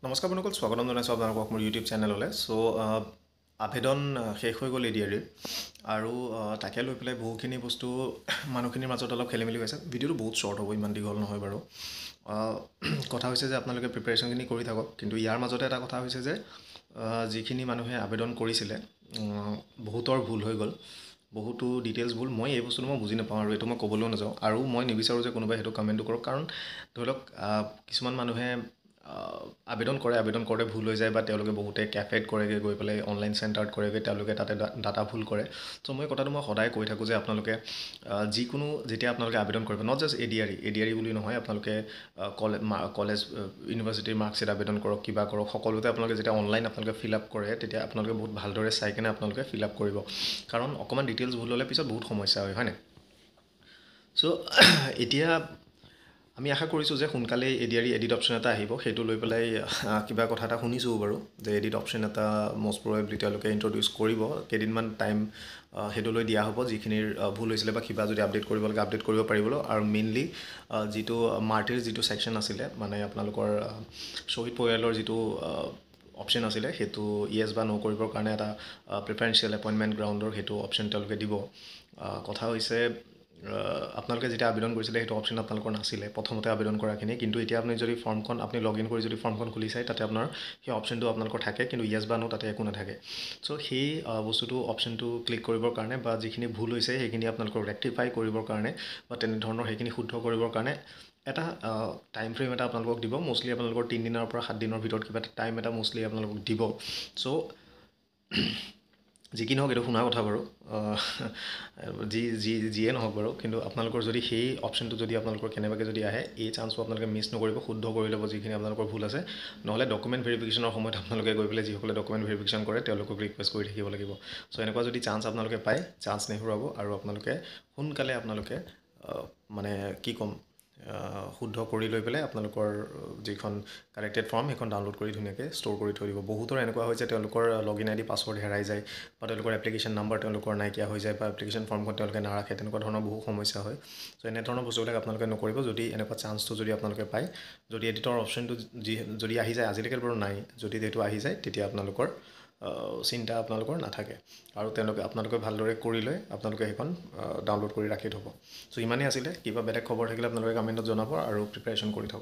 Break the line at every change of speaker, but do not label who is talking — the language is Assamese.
নমস্কাৰ বন্ধুসকল, স্বাগতম জনাইছোঁ আপোনালোকক মোৰ ইউটিউব চেনেললৈ। আবেদন শেষ হৈ গ'ল এডিআৰিৰ আৰু তাকে লৈ পেলাই বহুখিনি বস্তু মানুহখিনিৰ মাজত অলপ খেলি মেলি হৈছে। ভিডিঅ'টো বহুত শ্বৰ্ট হ'ব, ইমান দীঘল নহয় বাৰু। কথা হৈছে যে আপোনালোকে প্ৰিপেৰেশ্যনখিনি কৰি থাকক, কিন্তু ইয়াৰ মাজতে এটা কথা হৈছে যে যিখিনি মানুহে আবেদন কৰিছিলে বহুতৰ ভুল হৈ গ'ল, বহুতো ডিটেইলছ ভুল। মই এই বস্তুটো মই বুজি নাপাওঁ আৰু এইটো মই ক'বলৈও নাযাওঁ, আৰু মই নিবিচাৰোঁ যে কোনোবাই সেইটো কমেণ্টটো কৰক। কাৰণ ধৰি লওক কিছুমান মানুহে আবেদন কৰোঁতে ভুল হৈ যায়, বা তেওঁলোকে বহুতে কেফেত কৰেগৈ, গৈ পেলাই অনলাইন চেণ্টাৰত কৰেগৈ, তেওঁলোকে তাতে ডাটা ভুল কৰে। চ' মই কথাটো সদায় কৈ থাকোঁ যে আপোনালোকে যিকোনো যেতিয়া আপোনালোকে আবেদন কৰিব, নট জাষ্ট এডিআৰি বুলি নহয়, আপোনালোকে কলেজ ইউনিভাৰ্চিটিৰ মাৰ্কশ্বিট আবেদন কৰক, কিবা কৰক, সকলোতে আপোনালোকে যেতিয়া অনলাইন আপোনালোকে ফিল আপ কৰে, তেতিয়া আপোনালোকে বহুত ভালদৰে চাই কিনে আপোনালোকে ফিল আপ কৰিব। কাৰণ অকণমান ডিটেইলছ ভুল হ'লে পিছত বহুত সমস্যা হয়, হয়নে? চ' এতিয়া আমি আশা কৰিছোঁ যে সোনকালেই এডিআৰি এডিট অপশ্যন এটা আহিব। সেইটো লৈ পেলাই কিবা কথা এটা শুনিছোঁ বাৰু, যে এডিট অপশ্যন এটা মষ্ট প্ৰবেবলি তেওঁলোকে ইণ্ট্ৰডিউচ কৰিব। কেইদিনমান টাইম সেইটো লৈ দিয়া হ'ব, যিখিনিৰ ভুল হৈছিলে বা কিবা যদি আপডেট কৰিব লাগে আপডেট কৰিব পাৰিবলৈ। আৰু মেইনলি যিটো মাৰ্টিৰ যিটো ছেকশ্যন আছিলে, মানে আপোনালোকৰ শ্বহীদ পৰিয়ালৰ যিটো অপশ্যন আছিলে, সেইটো য়েছ বা ন' কৰিবৰ কাৰণে এটা প্ৰিফাৰেঞ্চিয়েল এপইণ্টমেণ্ট গ্ৰাউণ্ডৰ সেইটো অপশ্যন তেওঁলোকে দিব। কথা হৈছে আপোনালোকে যেতিয়া আবেদন কৰিছিলে সেইটো অপশ্যন আপোনালোকৰ নাছিলে প্ৰথমতে আবেদন কৰাখিনি, কিন্তু এতিয়া আপুনি যদি ফৰ্মখন আপুনি লগ ইন কৰি যদি ফৰ্মখন খুলি চায়, তাতে আপোনাৰ সেই অপশ্যনটো আপোনালোকৰ থাকে, কিন্তু য়েছ বা ন' তাতে একো নাথাকে। চ' সেই বস্তুটো অপশ্যনটো ক্লিক কৰিবৰ কাৰণে, বা যিখিনি ভুল হৈছে সেইখিনি আপোনালোকক ৰেক্টিফাই কৰিবৰ কাৰণে, বা তেনেধৰণৰ সেইখিনি শুদ্ধ কৰিবৰ কাৰণে এটা টাইম ফ্ৰেম এটা আপোনালোকক দিব। মষ্টলি আপোনালোকৰ 3 দিনৰ পৰা 7 দিনৰ ভিতৰত কিবা এটা টাইম এটা মষ্টলি আপোনালোকক দিব। চ' যি কি নহওক, এইটো শুনা কথা বাৰু, যিয়ে নহওক বাৰু, কিন্তু আপোনালোকৰ যদি সেই অপশ্যনটো যদি আপোনালোকৰ কেনেবাকৈ যদি আহে, এই চান্সটো আপোনালোকে মিছ নকৰিব, শুদ্ধ কৰি ল'ব যিখিনি আপোনালোকৰ ভুল আছে। নহ'লে ডকুমেণ্ট ভেৰিফিকেশ্যনৰ সময়ত আপোনালোকে গৈ পেলাই যিসকলে ডকুমেণ্ট ভেৰিফিকেশ্যন কৰে তেওঁলোকক ৰিকুৱেষ্ট কৰি থাকিব লাগিব। চ' এনেকুৱা যদি চান্স আপোনালোকে পায়, চান্স নেহেৰুৱাব, আৰু আপোনালোকে সোনকালে মানে কি ক'ম, শুদ্ধ কৰি লৈ পেলাই আপোনালোকৰ যিখন কাৰেক্টেড ফৰ্ম সেইখন ডাউনলোড কৰি ধুনীয়াকৈ ষ্ট'ৰ কৰি থৈ দিব। বহুতৰ এনেকুৱা হয় যে তেওঁলোকৰ লগ ইন আই ডি পাছৱৰ্ড হেৰাই যায়, বা তেওঁলোকৰ এপ্লিকেশ্যন নাম্বাৰ তেওঁলোকৰ নাইকিয়া হৈ যায়, বা এপ্লিকেশ্যন ফৰ্মখন তেওঁলোকে নাৰাখে, তেনেকুৱা ধৰণৰ বহু সমস্যা হয়। চ' এনেধৰণৰ বস্তুবিলাক আপোনালোকে নকৰিব। যদি এনেকুৱা চান্সটো যদি আপোনালোকে পায়, যদি এডিটৰ অপশ্যনটো যদি আহি যায়, আজিলৈকে বাৰু নাই, যদি সেইটো আহি যায়, তেতিয়া আপোনালোকৰ চিন্তা আপোনালোকৰ নাথাকে, আৰু আপোনালোকে ভালদৰে কৰি লৈ আপোনালোকে সেইখন ডাউনলোড কৰি ৰাখি থ'ব। চ' ইমানেই আছিলে। কিবা বেলেগ খবৰ থাকিলে আপোনালোকে কমেণ্টত জনাব, আৰু প্ৰিপেৰেশ্যন কৰি থ'ব।